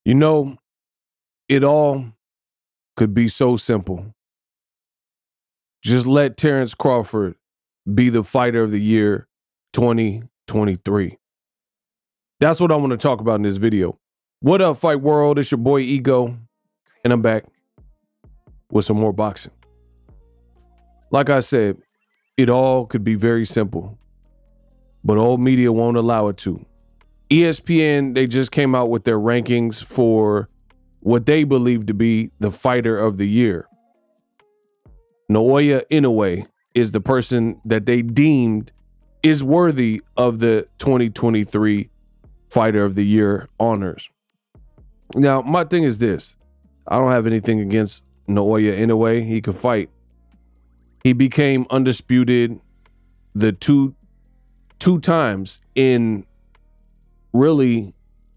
You know, it all could be so simple. Just let Terence Crawford be the fighter of the year 2023. That's what I want to talk about in this video. What up, Fight World? It's your boy Ego, and I'm back with some more boxing. Like I said, it all could be very simple, but old media won't allow it to. ESPN, they just came out with their rankings for what they believe to be the fighter of the year. Naoya Inoue is the person that they deemed is worthy of the 2023 fighter of the year honors. Now, my thing is this. I don't have anything against Naoya Inoue. He can fight. He became undisputed the two times in really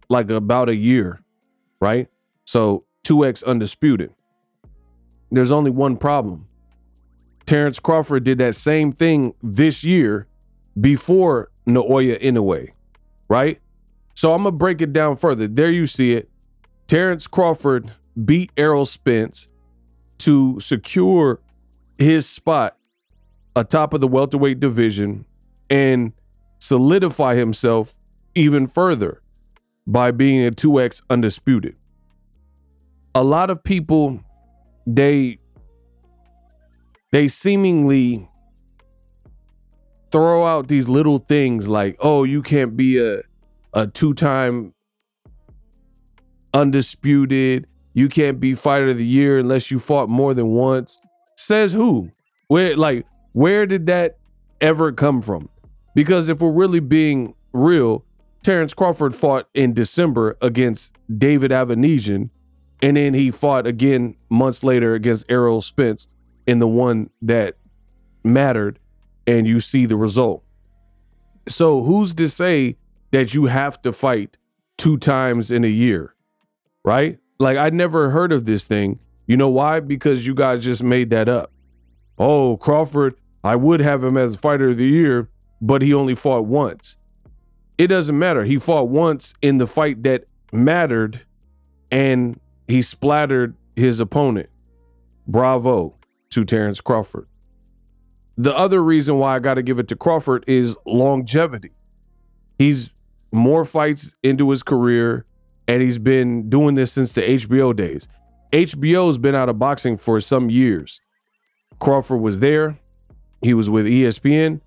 like about a year, right? So 2x undisputed. There's only one problem. Terence Crawford did that same thing this year before Naoya Inoue, right? So I'm going to break it down further. There you see it. Terence Crawford beat Errol Spence to secure his spot atop of the welterweight division and solidify himself even further by being a 2x undisputed. A lot of people, they seemingly throw out these little things like, oh, you can't be a two-time undisputed. You can't be fighter of the year unless you fought more than once. Says who? Where did that ever come from? Because if we're really being real, Terence Crawford fought in December against David Avanesian, and then he fought again months later against Errol Spence in the one that mattered, and you see the result. So who's to say that you have to fight 2 times in a year, right? Like, I never heard of this thing. You know why? Because you guys just made that up. Oh, Crawford, I would have him as fighter of the year, but he only fought once. It doesn't matter. He fought once in the fight that mattered, and he splattered his opponent. Bravo to Terence Crawford. The other reason why I got to give it to Crawford is longevity. He's more fights into his career, and he's been doing this since the HBO days. HBO's been out of boxing for some years. Crawford was there. He was with ESPN,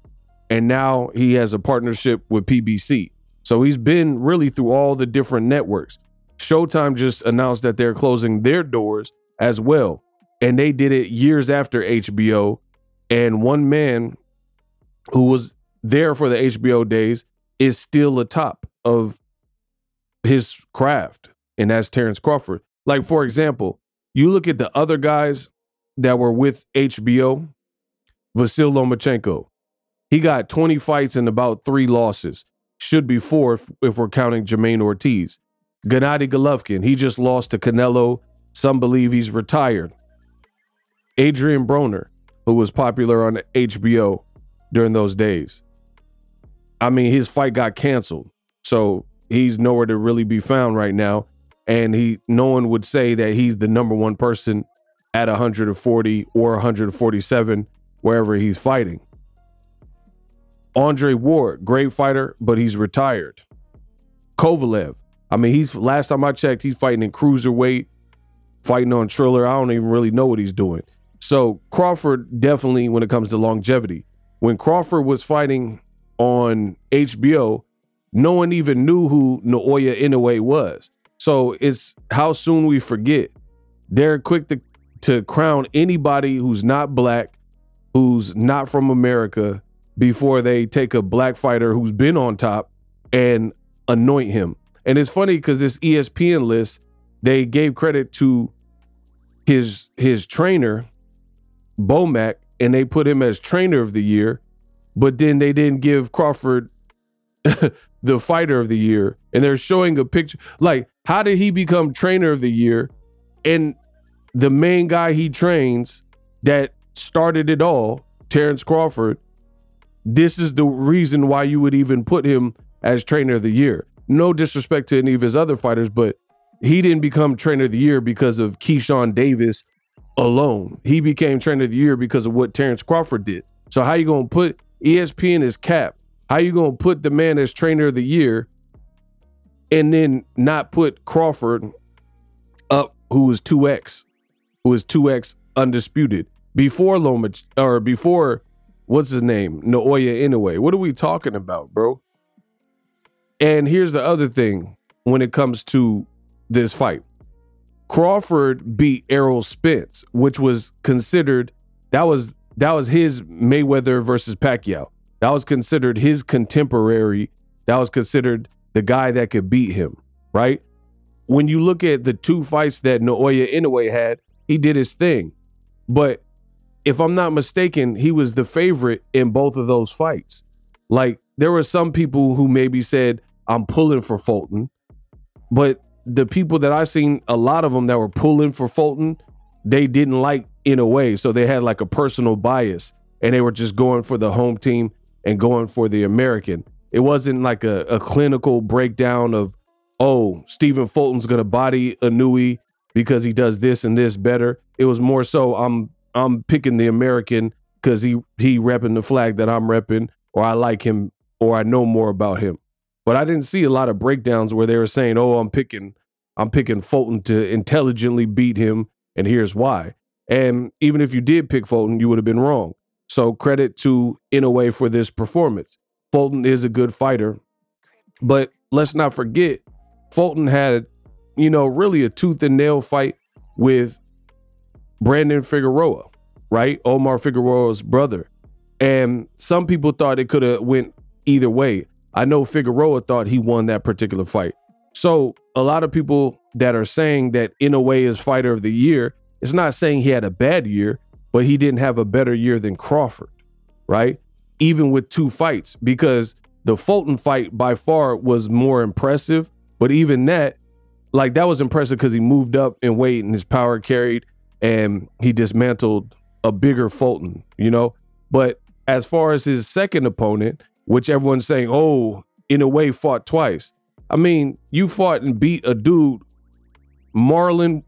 and now he has a partnership with PBC. So he's been really through all the different networks. Showtime just announced that they're closing their doors as well, and they did it years after HBO. And one man who was there for the HBO days is still atop of his craft, and that's Terence Crawford. Like, for example, you look at the other guys that were with HBO, Vasyl Lomachenko. He got 20 fights and about 3 losses. Should be 4 if we're counting Jermaine Ortiz. Gennady Golovkin, he just lost to Canelo. Some believe he's retired. Adrian Broner, who was popular on HBO during those days. I mean, his fight got canceled, so he's nowhere to really be found right now. And no one would say that he's the #1 person at 140 or 147, wherever he's fighting. Andre Ward, great fighter, but he's retired. Kovalev, I mean, last time I checked, he's fighting in cruiserweight, fighting on Triller. I don't even really know what he's doing. So Crawford definitely, when it comes to longevity, when Crawford was fighting on HBO, no one even knew who Naoya Inoue was. So it's how soon we forget. They're quick to crown anybody who's not black, who's not from America, before they take a black fighter who's been on top and anoint him. And it's funny because this ESPN list, they gave credit to his trainer, Bomac, and they put him as trainer of the year, but then they didn't give Crawford the fighter of the year. And they're showing a picture. Like, how did he become trainer of the year? And the main guy he trains that started it all, Terence Crawford, this is the reason why you would even put him as trainer of the year. No disrespect to any of his other fighters, but he didn't become trainer of the year because of Keyshawn Davis alone. He became trainer of the year because of what Terence Crawford did. So how you going to put ESPN as cap? How you going to put the man as trainer of the year and then not put Crawford up, who was 2X undisputed before before what's his name? Naoya Inoue. What are we talking about, bro? And here's the other thing when it comes to this fight. Crawford beat Errol Spence, which was considered, that was his Mayweather versus Pacquiao. That was considered his contemporary. That was considered the guy that could beat him, right? When you look at the two fights that Naoya Inoue had, he did his thing. But if I'm not mistaken, he was the favorite in both of those fights. Like, there were some people who maybe said, I'm pulling for Fulton. But the people that I seen, a lot of them that were pulling for Fulton, they didn't like Inoue. So they had like a personal bias and they were just going for the home team and going for the American. It wasn't like a clinical breakdown of, oh, Stephen Fulton's going to body Inoue because he does this and this better. It was more so I'm picking the American because he repping the flag that I'm repping, or I like him, or I know more about him. But I didn't see a lot of breakdowns where they were saying, oh, I'm picking Fulton to intelligently beat him, and here's why. And even if you did pick Fulton, you would have been wrong. So credit to Inoue for this performance. Fulton is a good fighter, but let's not forget, Fulton had, really a tooth and nail fight with Brandon Figueroa, right? Omar Figueroa's brother. And some people thought it could have went either way. I know Figueroa thought he won that particular fight. So a lot of people that are saying that Inoue is fighter of the year, it's not saying he had a bad year, but he didn't have a better year than Crawford, right? Even with two fights, because the Fulton fight by far was more impressive. But even that, like, that was impressive because he moved up in weight and his power carried and he dismantled a bigger Fulton, But as far as his second opponent, which everyone's saying, oh, Inoue fought twice. I mean, you fought and beat a dude, Marlon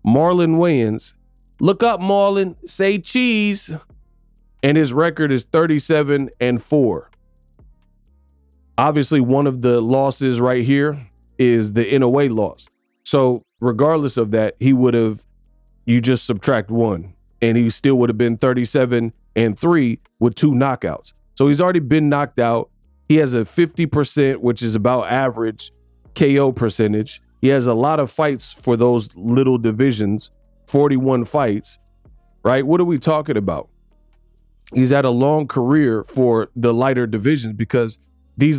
Wayans. Look up, Marlon, say cheese. And his record is 37-4. Obviously, one of the losses right here is the Inoue loss. So regardless of that, he would have, you just subtract one, and he still would have been 37-3 with 2 knockouts. So he's already been knocked out. He has a 50%, which is about average KO percentage. He has a lot of fights for those little divisions, 41 fights, right? What are we talking about? He's had a long career for the lighter divisions, because the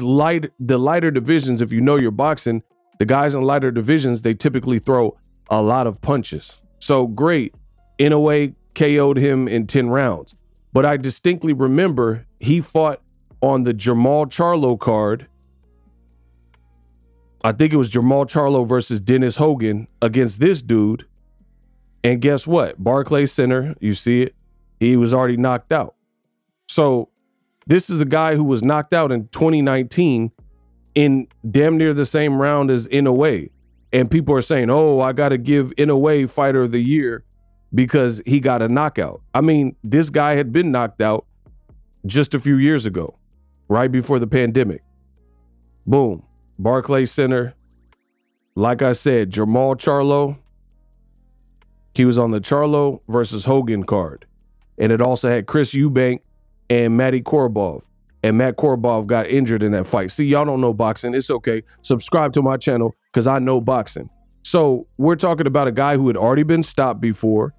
lighter divisions, if you know your boxing, the guys in lighter divisions, they typically throw a lot of punches. So great. Inoue KO'd him in 10 rounds. But I distinctly remember he fought on the Jermall Charlo card. I think it was Jermall Charlo versus Dennis Hogan against this dude. And guess what? Barclays Center, you see it, he was already knocked out. So this is a guy who was knocked out in 2019 in damn near the same round as Inoue. And people are saying, oh, I got to give Inoue fighter of the year because he got a knockout. I mean, this guy had been knocked out just a few years ago, right before the pandemic. Boom. Barclays Center. Like I said, Jermall Charlo. He was on the Charlo versus Hogan card. And it also had Chris Eubank and Matty Korobov. And Matt Korobov got injured in that fight. See, y'all don't know boxing. It's okay. Subscribe to my channel because I know boxing. So we're talking about a guy who had already been stopped before,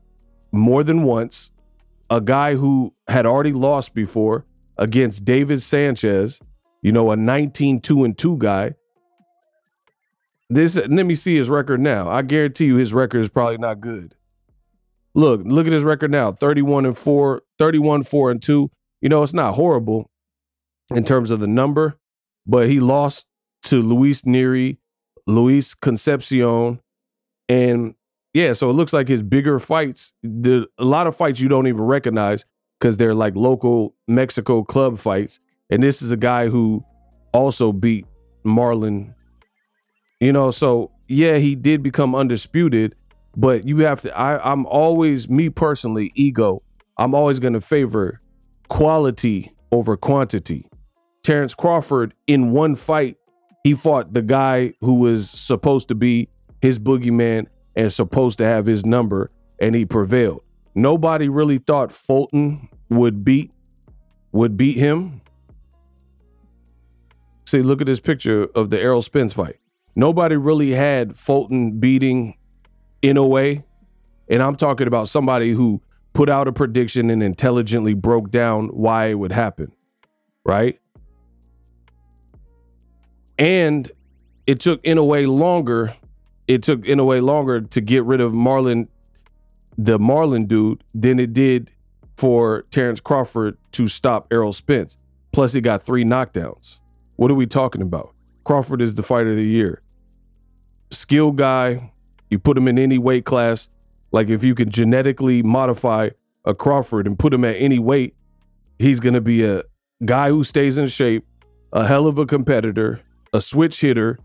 more than once. A guy who had already lost before against David Sanchez, a 19-2-2 guy. Let me see his record now. I guarantee you his record is probably not good. Look at his record now. 31-4, 31-4-2. It's not horrible in terms of the number, but he lost to Luis Neri, Luis Concepcion, and yeah, so it looks like his bigger fights, a lot of fights you don't even recognize because they're like local Mexico club fights. And this is a guy who also beat Marlon, so yeah, he did become undisputed, but you have to, I'm always, me personally, ego, I'm always going to favor quality over quantity. Terence Crawford, in one fight, he fought the guy who was supposed to be his boogeyman and supposed to have his number, and he prevailed. Nobody really thought Fulton would beat him. See, look at this picture of the Errol Spence fight. Nobody really had Fulton beating Inoue, and I'm talking about somebody who put out a prediction and intelligently broke down why it would happen, right? And it took Inoue longer. It took Inoue longer to get rid of the Marlon dude, than it did for Terence Crawford to stop Errol Spence. Plus, he got 3 knockdowns. What are we talking about? Crawford is the fighter of the year. Skill guy. You put him in any weight class. Like, if you could genetically modify a Crawford and put him at any weight, he's going to be a guy who stays in shape, a hell of a competitor, a switch hitter,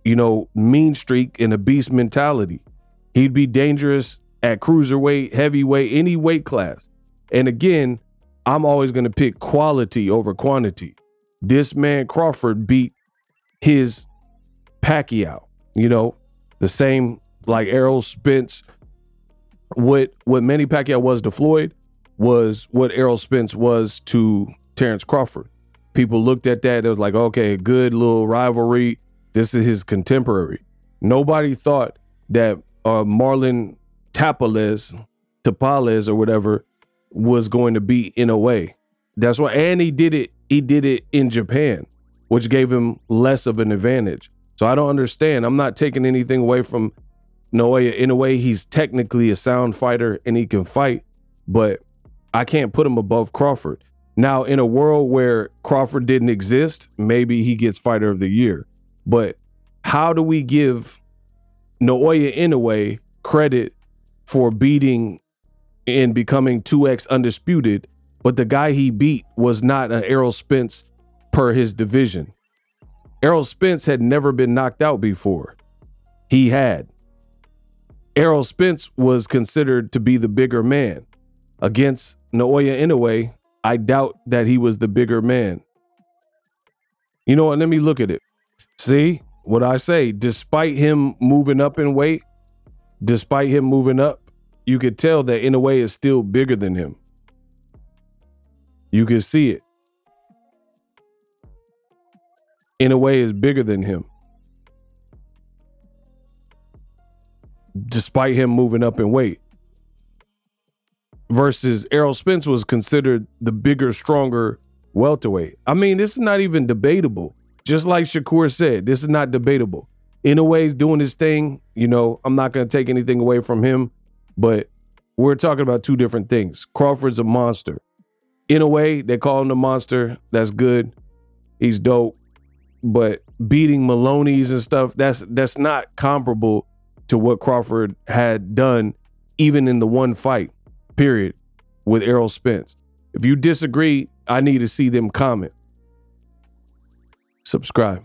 you know, mean streak, and a beast mentality. He'd be dangerous at cruiserweight, heavyweight, any weight class. And again, I'm always going to pick quality over quantity. This man Crawford beat his Pacquiao, you know, the same like Errol Spence. What Manny Pacquiao was to Floyd was what Errol Spence was to Terence Crawford. People looked at that. It was like, okay, good little rivalry. This is his contemporary. Nobody thought that Marlon Tapales or whatever was going to beat Inoue. That's why, and he did it in Japan, which gave him less of an advantage. So I don't understand. I'm not taking anything away from Naoya Inoue. He's technically a sound fighter and he can fight, but I can't put him above Crawford. Now, in a world where Crawford didn't exist, maybe he gets fighter of the year. But how do we give Naoya Inoue credit for beating and becoming 2X undisputed, but the guy he beat was not an Errol Spence per his division? Errol Spence had never been knocked out before. He had. Errol Spence was considered to be the bigger man. Against Naoya Inoue, I doubt that he was the bigger man. You know what? Let me look at it. See what I say? Despite him moving up in weight, you could tell that Inoue is still bigger than him. You can see it. Inoue is bigger than him. Despite him moving up in weight. Versus Errol Spence was considered the bigger, stronger welterweight. I mean, this is not even debatable. Just like Shakur said, this is not debatable. Inoue's doing his thing. You know, I'm not going to take anything away from him, but we're talking about two different things. Crawford's a monster. Inoue, they call him the monster. That's good. He's dope. But beating Maloney's and stuff, that's not comparable to what Crawford had done, even in the one fight, period, with Errol Spence. If you disagree, I need to see them comment. Subscribe.